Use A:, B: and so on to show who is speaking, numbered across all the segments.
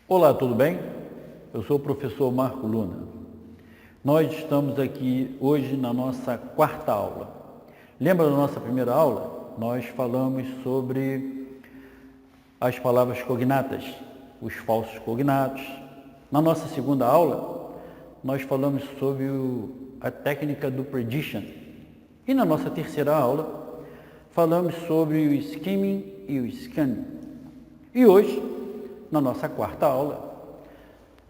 A: Olá, tudo bem? Eu sou o professor Marco Luna. Nós estamos aqui hoje na nossa quarta aula. Lembra da nossa primeira aula? Nós falamos sobre as palavras cognatas, os falsos cognatos. Na nossa segunda aula, nós falamos sobre a técnica do prediction. E na nossa terceira aula, falamos sobre o skimming e o scanning. E hoje, na nossa quarta aula,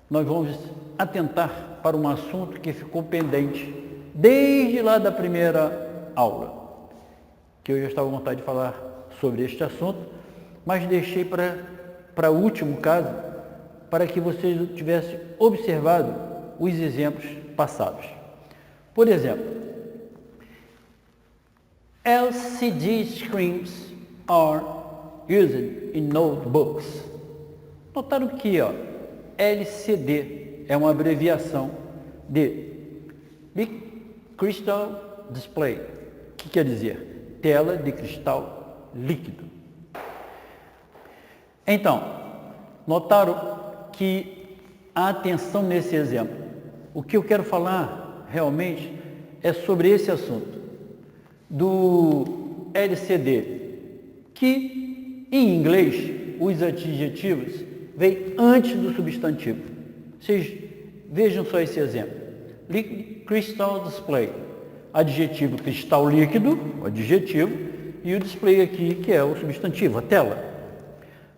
A: nós vamos atentar para um assunto que ficou pendente desde lá da primeira aula, que eu já estava com vontade de falar sobre este assunto, mas deixei para o último caso, para que vocês tivessem observado os exemplos passados. Por exemplo, LCD screens are used in notebooks. Notaram que LCD é uma abreviação de Big Crystal Display, que quer dizer tela de cristal líquido. Então, notaram que a atenção nesse exemplo. O que eu quero falar realmente é sobre esse assunto do LCD, que em inglês os adjetivos vêm antes do substantivo. Vocês vejam só esse exemplo. Liquid Crystal Display, adjetivo cristal líquido, o adjetivo, e o display aqui, que é o substantivo, a tela.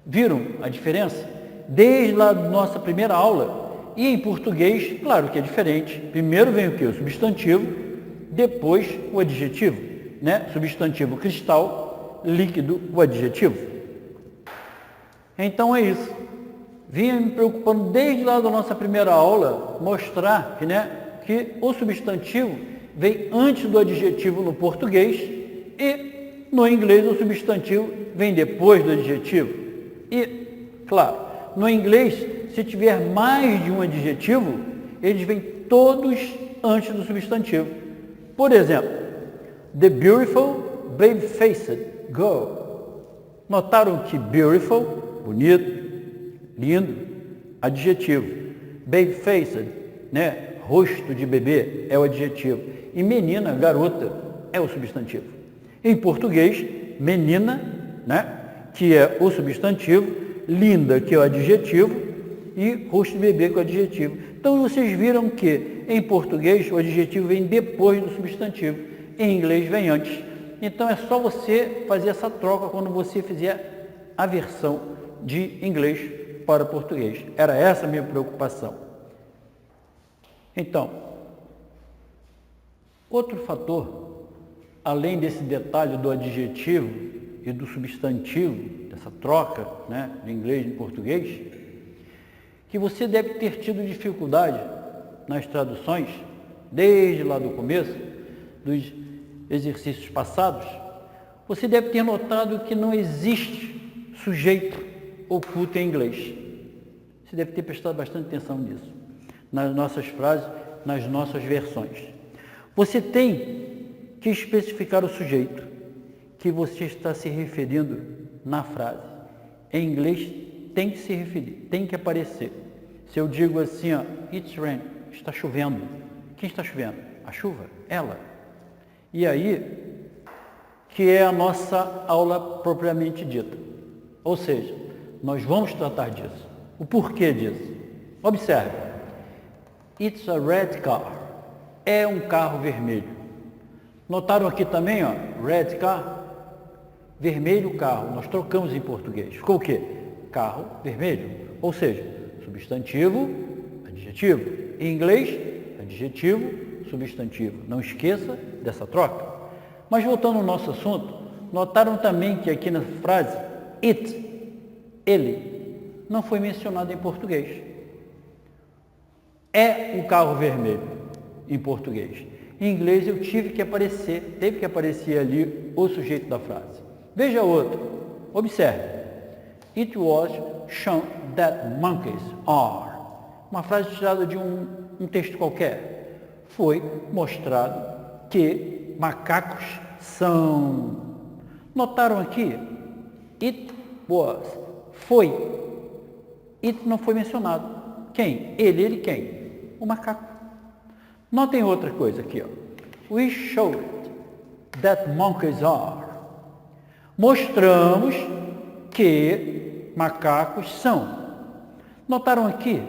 A: Viram a diferença? Desde lá da nossa primeira aula, e em português, claro que é diferente. Primeiro vem o que? O substantivo, depois o adjetivo, né? Substantivo cristal, líquido, o adjetivo. Então é isso. Vinha me preocupando desde lá da nossa primeira aula, mostrar que o substantivo vem antes do adjetivo no português e no inglês o substantivo vem depois do adjetivo. E, claro, no inglês, se tiver mais de um adjetivo, eles vêm todos antes do substantivo. Por exemplo, the beautiful baby-faced girl. Notaram que beautiful, bonito, lindo, adjetivo. Baby-faced, rosto de bebê, é o adjetivo. E menina, garota, é o substantivo. Em português, menina, que é o substantivo, linda, que é o adjetivo, e rosto de bebê, que é o adjetivo. Então, vocês viram que, em português, o adjetivo vem depois do substantivo, em inglês vem antes. Então, é só você fazer essa troca quando você fizer a versão de inglês para português. Era essa a minha preocupação. Então, outro fator, além desse detalhe do adjetivo e do substantivo, dessa troca de inglês em português, que você deve ter tido dificuldade nas traduções, desde lá do começo, dos exercícios passados, você deve ter notado que não existe sujeito oculto em inglês. Você deve ter prestado bastante atenção nisso, nas nossas frases, nas nossas versões. Você tem que especificar o sujeito que você está se referindo na frase. Em inglês tem que se referir, tem que aparecer. Se eu digo assim, it's rain, está chovendo. Quem está chovendo? A chuva? Ela. E aí, que é a nossa aula propriamente dita. Ou seja, nós vamos tratar disso. O porquê disso? Observe. It's a red car. É um carro vermelho. Notaram aqui também, red car? Vermelho carro. Nós trocamos em português. Ficou o quê? Carro vermelho. Ou seja, substantivo, adjetivo. Em inglês, adjetivo, substantivo. Não esqueça dessa troca. Mas voltando ao nosso assunto, notaram também que aqui na frase it, ele, não foi mencionado em português. É um carro vermelho em português. Em inglês eu teve que aparecer ali o sujeito da frase. Veja outro, observe. It was shown that monkeys are. Uma frase tirada de um texto qualquer. Foi mostrado que macacos são. Notaram aqui? It was. Foi. It não foi mencionado. Quem? Ele quem? O macaco. Notem outra coisa aqui, ó. We showed that monkeys are. Mostramos que macacos são. Notaram aqui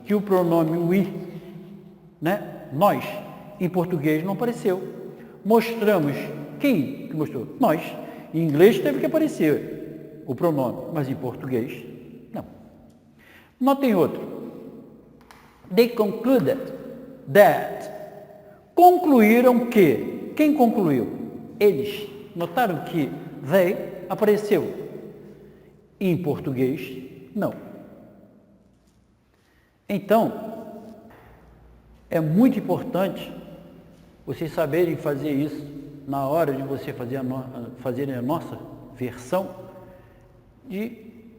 A: que o pronome we, né? Nós, em português não apareceu. Mostramos. Quem que mostrou? Nós. Em inglês teve que aparecer o pronome, mas em português não. Notem outro. They concluded that. Concluíram que. Quem concluiu? Eles. Notaram que they apareceu. Em português, não. Então, é muito importante vocês saberem fazer isso na hora de você fazerem a nossa versão, de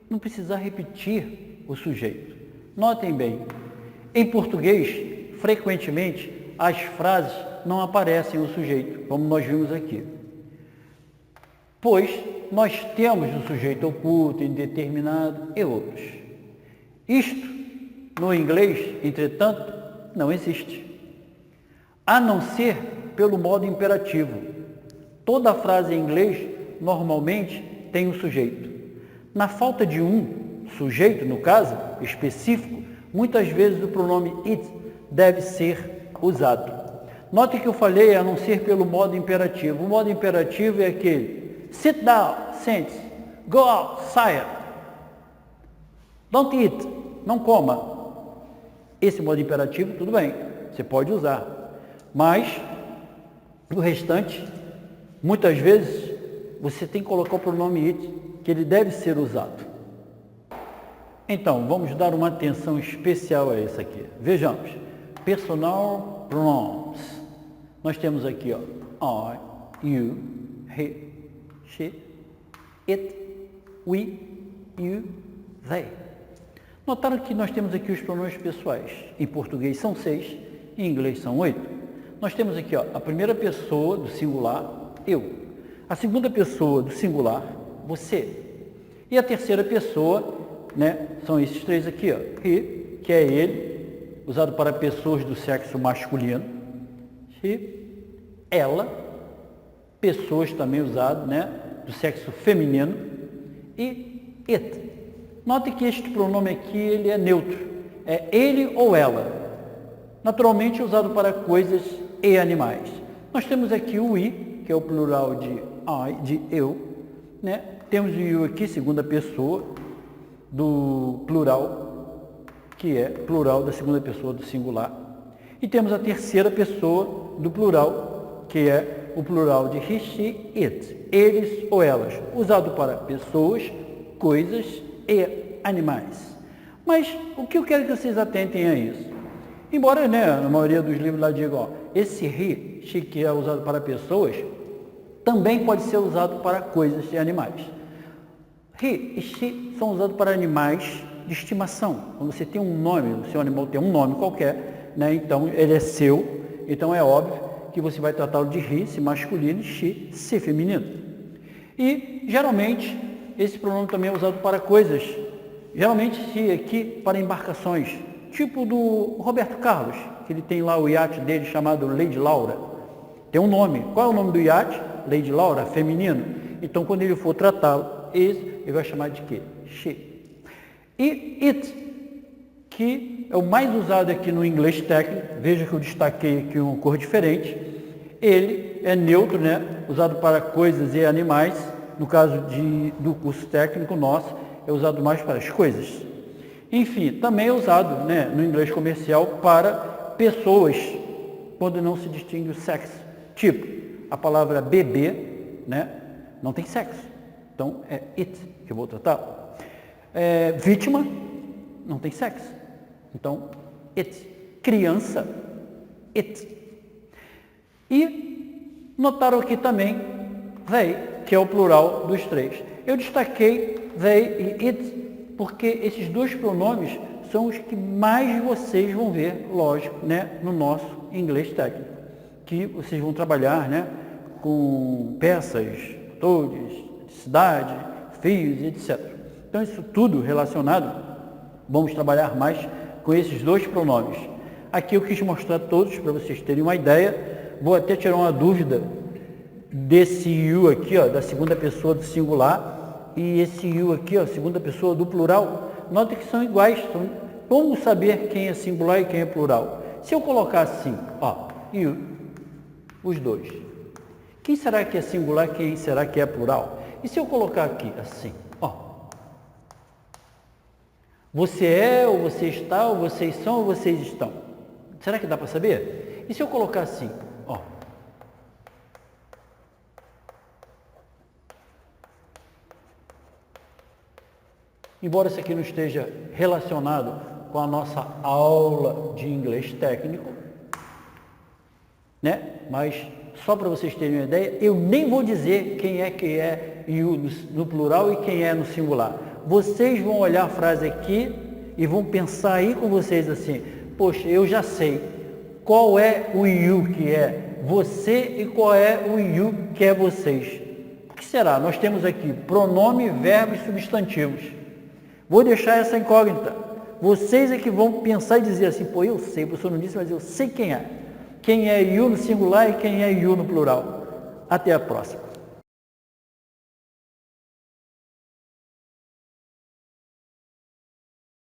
A: não precisar repetir o sujeito. Notem bem, em português, frequentemente, as frases não aparecem o sujeito, como nós vimos aqui. Pois nós temos o sujeito oculto, indeterminado e outros. Isto, no inglês, entretanto, não existe. A não ser pelo modo imperativo. Toda frase em inglês, normalmente, tem um sujeito. Na falta de um sujeito, no caso, específico, muitas vezes o pronome it deve ser usado. Note que eu falei a não ser pelo modo imperativo. O modo imperativo é aquele: sit down, sente-se, go outside, don't eat, não coma. Esse modo imperativo, tudo bem, você pode usar. Mas, o restante, muitas vezes, você tem que colocar o pronome it, que ele deve ser usado. Então, vamos dar uma atenção especial a isso aqui. Vejamos, personal pronouns. Nós temos aqui, ó, I, you, he, she, it, we, you, they. Notaram que nós temos aqui os pronomes pessoais. Em português são 6, em inglês são 8. Nós temos aqui, ó, a primeira pessoa do singular, eu. A segunda pessoa do singular, você. E a terceira pessoa, né, são esses três aqui, ó. He, que é ele, usado para pessoas do sexo masculino. She, ela, pessoas também usado, né, do sexo feminino. E it. Note que este pronome aqui, ele é neutro. É ele ou ela. Naturalmente usado para coisas e animais. Nós temos aqui o we, que é o plural de I, de eu, né? Temos o you aqui, segunda pessoa do plural, que é plural da segunda pessoa do singular. E temos a terceira pessoa do plural, que é o plural de he, she, it, eles ou elas, usado para pessoas, coisas e animais. Mas o que eu quero que vocês atentem a isso? Embora, né, a maioria dos livros lá diga, ó, esse he, she, que é usado para pessoas, também pode ser usado para coisas e animais. He e she são usados para animais de estimação. Quando você tem um nome, o seu animal tem um nome qualquer, né, então ele é seu, então é óbvio que você vai tratá-lo de he, se masculino, e she, se feminino. E, geralmente, esse pronome também é usado para coisas, geralmente she aqui para embarcações, tipo do Roberto Carlos, que ele tem lá o iate dele chamado Lady Laura. Tem um nome. Qual é o nome do iate? Lady Laura, feminino. Então, quando ele for tratá-lo, ele vai chamar de quê? She. E it, que é o mais usado aqui no inglês técnico, veja que eu destaquei aqui uma cor diferente, ele é neutro, né? Usado para coisas e animais, no caso do curso técnico nosso, é usado mais para as coisas. Enfim, também é usado, né, no inglês comercial para pessoas, quando não se distingue o sexo. Tipo, a palavra bebê, né, não tem sexo. Então, é it que eu vou tratar. Vítima, não tem sexo. Então, it. Criança, it. E notaram aqui também they, que é o plural dos três. Eu destaquei they e it porque esses dois pronomes são os que mais vocês vão ver, lógico, né, no nosso inglês técnico, que vocês vão trabalhar, né, com peças, motores, eletricidade, fios, etc. Então, isso tudo relacionado vamos trabalhar mais com esses dois pronomes. Aqui eu quis mostrar todos para vocês terem uma ideia. Vou até tirar uma dúvida desse you aqui, ó, da segunda pessoa do singular, e esse you aqui, ó, segunda pessoa do plural. Nota que são iguais. Como saber quem é singular e quem é plural? Se eu colocar assim, ó, you, os dois, quem será que é singular, quem será que é plural? E se eu colocar aqui assim, ó, você é, ou você está, ou vocês são, ou vocês estão? Será que dá para saber? E se eu colocar assim, ó, embora isso aqui não esteja relacionado com a nossa aula de inglês técnico, né? Mas só para vocês terem uma ideia, eu nem vou dizer quem é you no plural e quem é no singular. Vocês vão olhar a frase aqui e vão pensar aí com vocês assim, poxa, eu já sei qual é o you que é você e qual é o you que é vocês. O que será? Nós temos aqui pronome, verbo e substantivos. Vou deixar essa incógnita. Vocês é que vão pensar e dizer assim, pô, eu sei, o professor não disse, mas eu sei quem é. Quem é you no singular e quem é you no plural. Até a próxima.